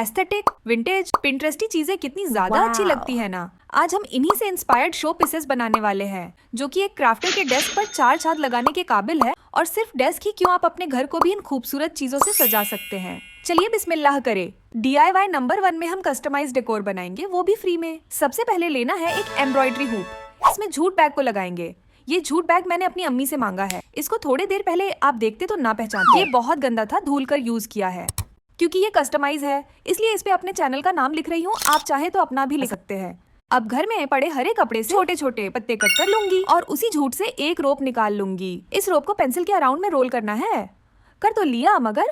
Aesthetic, vintage, पिंटरेस्टी चीजें कितनी ज्यादा अच्छी लगती है ना। आज हम इन्हीं से इंस्पायर्ड शो पीसेस बनाने वाले हैं, जो कि एक क्राफ्टर के डेस्क पर चार चांद लगाने के काबिल है। और सिर्फ डेस्क ही क्यों, आप अपने घर को भी इन खूबसूरत चीजों से सजा सकते हैं। चलिए बिस्मिल्लाह करें। DIY नंबर 1 में हम कस्टमाइज डेकोर बनाएंगे, वो भी फ्री में। सबसे पहले लेना है एक एम्ब्रॉयडरी हुक। इसमें झूट बैग को लगाएंगे। ये झूट बैग मैंने अपनी अम्मी से मांगा है। इसको थोड़ी देर पहले आप देखते तो ना पहचानते। ये बहुत गंदा था, धुल कर यूज किया है। क्योंकि ये कस्टमाइज है, इसलिए इस पे अपने चैनल का नाम लिख रही हूँ। आप चाहे तो अपना भी लिख सकते हैं। अब घर में पड़े हरे कपड़े से छोटे छोटे पत्ते कट कर लूंगी और उसी झूठ से एक रोप निकाल लूंगी। इस रोप को पेंसिल के अराउंड में रोल करना है। कर तो लिया, मगर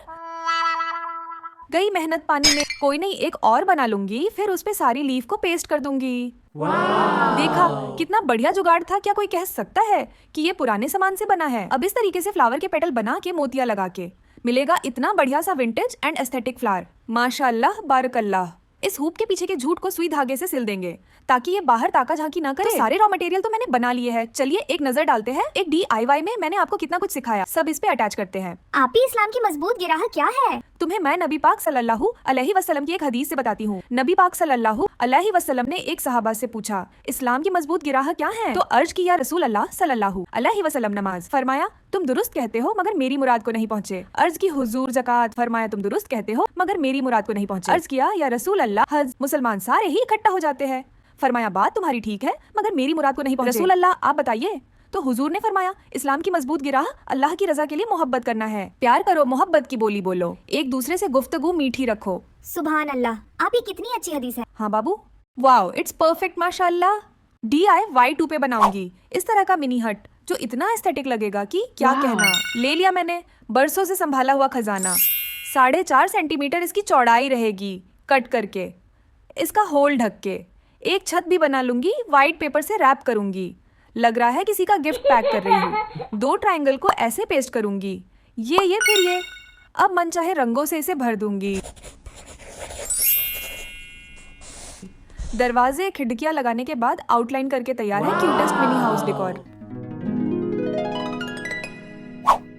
गई मेहनत पानी में। कोई नहीं, एक और बना लूंगी, फिर उस पे सारी लीफ को पेस्ट कर दूंगी। देखा कितना बढ़िया जुगाड़ था। क्या कोई कह सकता है कि ये पुराने सामान से बना है? अब इस तरीके से फ्लावर के पेटल बना के मोतिया लगा के मिलेगा इतना बढ़िया सा विंटेज एंड एस्थेटिक फ्लावर। माशाअल्लाह, बारकल्लाह। इस हुप के पीछे के झूठ को सुई धागे से सिल देंगे ताकि ये बाहर ताका झांकी ना करे। तो सारे रॉ मटेरियल तो मैंने बना लिए हैं। चलिए एक नजर डालते हैं। एक DIY में मैंने आपको कितना कुछ सिखाया, सब इस पे अटैच करते हैं। आप ही इस्लाम की मजबूत गिराह क्या है? तुम्हें मैं नबी पाक सल्लल्लाहु अलैहि वसल्लम की एक हदीस से बताती हूँ। नबी पाक सल्लल्लाहु अलैहि वसल्लम ने एक सहाबा से पूछा, इस्लाम की मजबूत गिराह क्या है? तो अर्ज किया, रसूल अल्लाह सल्लल्लाहु अलैहि वसल्लम नमाज। फरमाया, तुम दुरुस्त कहते हो मगर मेरी मुराद को नहीं पहुँचे। अर्ज की, हुजूर ज़कात। फरमाया, तुम दुरुस्त कहते हो मगर मेरी मुराद को नहीं पहुँचे। अर्ज किया, या रसूल अल्लाह हज। मुसलमान सारे ही इकट्ठा हो जाते हैं। फरमाया, बात तुम्हारी ठीक है मगर मेरी मुराद को नहीं पहुँचे। रसूल अल्लाह आप बताइए। तो हुजूर ने फरमाया, इस्लाम की मजबूत गिराह अल्लाह की रजा के लिए मोहब्बत करना है। प्यार करो, मोहब्बत की बोली बोलो, एक दूसरे से गुफ्तगू मीठी रखो। सुभान अल्लाह, आप ही कितनी अच्छी हदीस है। हाँ बाबू, वाओ, इट्स परफेक्ट माशाअल्लाह। DIY 2 पे बनाऊंगी इस तरह का मिनी हट जो इतना एस्थेटिक लगेगा कि क्या कहना। ले लिया मैंने बरसों से संभाला हुआ खजाना। 4.5 सेंटीमीटर इसकी चौड़ाई रहेगी, कट करके इसका होल ढक के। एक छत भी बना लूंगी, व्हाइट पेपर से रैप करूंगी। लग रहा है किसी का गिफ्ट पैक कर रही हूँ। 2 ट्रायंगल को ऐसे पेस्ट करूंगी, ये फिर ये। अब मन चाहे रंगों से इसे भर दूंगी। दरवाजे खिड़कियां लगाने के बाद आउटलाइन करके तैयार है क्यूटेस्ट मिनी हाउस डेकोर।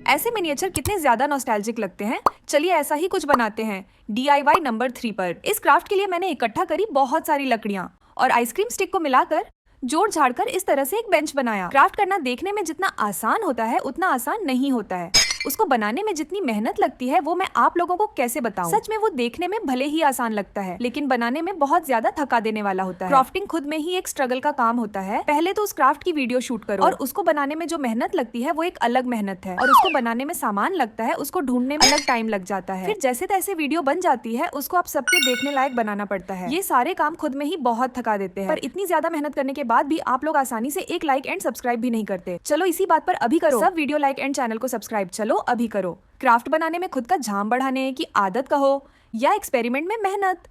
ऐसे मिनिएचर कितने ज्यादा नॉस्टैल्जिक लगते हैं। चलिए ऐसा ही कुछ बनाते हैं DIY नंबर 3 पर। इस क्राफ्ट के लिए मैंने इकट्ठा करी बहुत सारी लकड़ियां और आइसक्रीम स्टिक को मिलाकर जोड़ झाड़ कर इस तरह से एक बेंच बनाया। क्राफ्ट करना देखने में जितना आसान होता है उतना आसान नहीं होता है। उसको बनाने में जितनी मेहनत लगती है वो मैं आप लोगों को कैसे बताऊं। सच में वो देखने में भले ही आसान लगता है लेकिन बनाने में बहुत ज्यादा थका देने वाला होता है। क्राफ्टिंग खुद में ही एक स्ट्रगल का काम होता है। पहले तो उस क्राफ्ट की वीडियो शूट करो और उसको बनाने में जो मेहनत लगती है वो एक अलग मेहनत है। और उसको बनाने में सामान लगता है, उसको ढूंढने में अलग टाइम लग जाता है। फिर जैसे तैसे वीडियो बन जाती है, उसको आप सबके देखने लायक बनाना पड़ता है। ये सारे काम खुद में ही बहुत थका देते हैं। पर इतनी ज्यादा मेहनत करने के बाद भी आप लोग आसानी से एक लाइक एंड सब्सक्राइब भी नहीं करते। चलो इसी बात पर अभी करो सब वीडियो लाइक एंड चैनल को सब्सक्राइब। चलो अभी करो। क्राफ्ट बनाने में खुद का झाम बढ़ाने की आदत कहो या एक्सपेरिमेंट में मेहनत।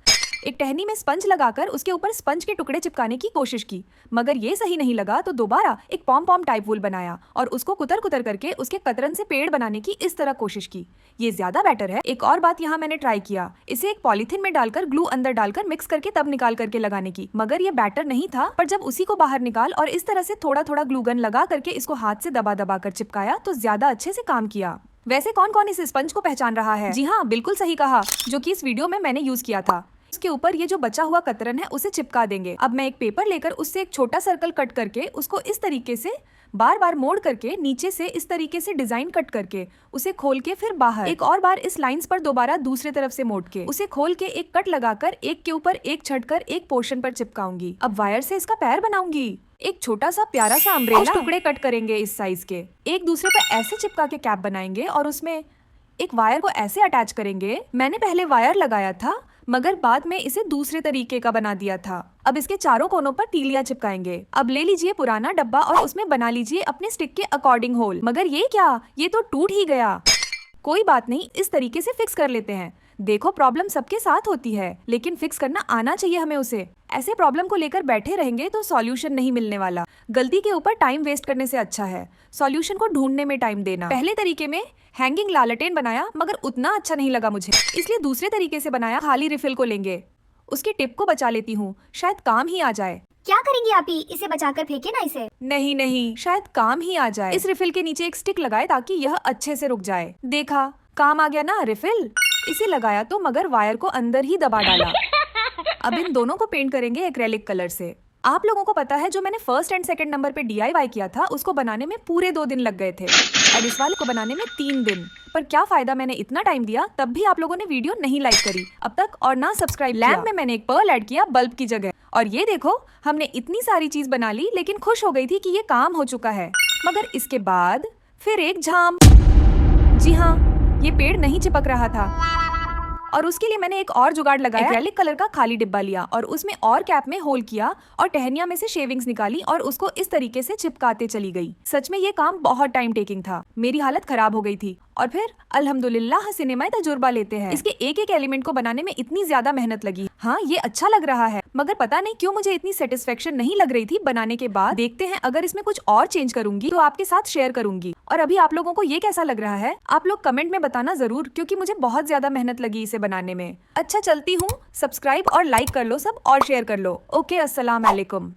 एक टहनी में स्पंज लगाकर उसके ऊपर स्पंज के टुकड़े चिपकाने की कोशिश की, मगर ये सही नहीं लगा तो दोबारा एक पॉम पॉम टाइप वूल बनाया और उसको कुतर कुतर करके उसके कतरन से पेड़ बनाने की इस तरह कोशिश की। ये ज्यादा बेटर है। एक और बात यहाँ मैंने ट्राई किया, इसे एक पॉलीथिन में डालकर ग्लू अंदर डालकर मिक्स करके तब निकाल करके लगाने की, मगर ये बैटर नहीं था। पर जब उसी को बाहर निकाल और इस तरह से थोड़ा थोड़ा ग्लू गन लगा करके इसको हाथ से दबा दबा कर चिपकाया तो ज्यादा अच्छे से काम किया। वैसे कौन कौन इस स्पंज को पहचान रहा है? जी हाँ, बिल्कुल सही कहा, जो कि इस वीडियो में मैंने यूज किया था। उसके ऊपर ये जो बचा हुआ कतरन है उसे चिपका देंगे। अब मैं एक पेपर लेकर उससे एक छोटा सर्कल कट करके उसको इस तरीके से बार बार मोड़ करके नीचे से इस तरीके से डिजाइन कट करके उसे खोल के फिर बाहर एक और बार इस लाइंस पर दोबारा दूसरे तरफ से मोड़ के उसे खोल के एक कट लगाकर एक के ऊपर एक छटकर एक पोर्शन पर चिपकाऊंगी। अब वायर से इसका पैर बनाऊंगी। एक छोटा सा प्यारा सा अम्ब्रेला टुकड़े कट करेंगे इस साइज के, एक दूसरे पर ऐसे चिपका के कैप बनाएंगे और उसमें एक वायर को ऐसे अटैच करेंगे। मैंने पहले वायर लगाया था मगर बाद में इसे दूसरे तरीके का बना दिया था। अब इसके चारों कोनों पर तीलियां चिपकाएंगे। अब ले लीजिए पुराना डब्बा और उसमें बना लीजिए अपने स्टिक के अकॉर्डिंग होल। मगर ये क्या, ये तो टूट ही गया। कोई बात नहीं, इस तरीके से फिक्स कर लेते हैं। देखो प्रॉब्लम सबके साथ होती है लेकिन फिक्स करना आना चाहिए हमें उसे। ऐसे प्रॉब्लम को लेकर बैठे रहेंगे तो सॉल्यूशन नहीं मिलने वाला। गलती के ऊपर टाइम वेस्ट करने से अच्छा है सॉल्यूशन को ढूंढने में टाइम देना। पहले तरीके में हैंगिंग लालटेन बनाया मगर उतना अच्छा नहीं लगा मुझे, इसलिए दूसरे तरीके से बनाया। खाली रिफिल को लेंगे, उसकी टिप को बचा लेती हूँ, शायद काम ही आ जाए। क्या करेंगी आप ही? इसे बचाकर फेंके ना इसे। नहीं नहीं, शायद काम ही आ जाए। इस रिफिल के नीचे एक स्टिक लगाए ताकि यह अच्छे से रुक जाए। देखा, काम आ गया ना रिफिल। इसे लगाया तो मगर वायर को अंदर ही दबा डाला। अब इन दोनों को पेंट करेंगे एक्रेलिक कलर से। आप लोगों को पता है जो मैंने फर्स्ट एंड सेकंड नंबर पे DIY किया था उसको बनाने में पूरे 2 दिन लग गए थे और इस वाले को बनाने में 3 दिन। पर क्या फायदा, मैंने इतना टाइम दिया तब भी आप लोगों ने वीडियो नहीं लाइक करी अब तक और ना सब्सक्राइब। लैम्प में मैंने एक पर्ल ऐड किया बल्ब की जगह और ये देखो हमने इतनी सारी चीज बना ली, लेकिन खुश हो गई थी कि ये काम हो चुका है। मगर इसके बाद फिर एक झाम। जी हाँ, ये पेड़ नहीं चिपक रहा था और उसके लिए मैंने एक और जुगाड़ लगाया। एक्रेलिक कलर का खाली डिब्बा लिया और उसमें और कैप में होल किया और टहनिया में से शेविंग्स निकाली और उसको इस तरीके से चिपकाते चली गई। सच में ये काम बहुत टाइम टेकिंग था, मेरी हालत खराब हो गई थी। और फिर अल्हम्दुलिल्लाह सिनेमाई तजुर्बा लेते हैं। इसके एक एक एलिमेंट को बनाने में इतनी ज्यादा मेहनत लगी। हाँ, ये अच्छा लग रहा है मगर पता नहीं क्यों मुझे इतनी सेटिस्फेक्शन नहीं लग रही थी बनाने के बाद। देखते हैं अगर इसमें कुछ और चेंज करूंगी तो आपके साथ शेयर करूंगी। और अभी आप लोगों को ये कैसा लग रहा है आप लोग कमेंट में बताना जरूर, क्योंकि मुझे बहुत ज्यादा मेहनत लगी इसे बनाने में। अच्छा चलती हूँ, सब्सक्राइब और लाइक कर लो सब और शेयर कर लो। ओके, अस्सलाम वालेकुम।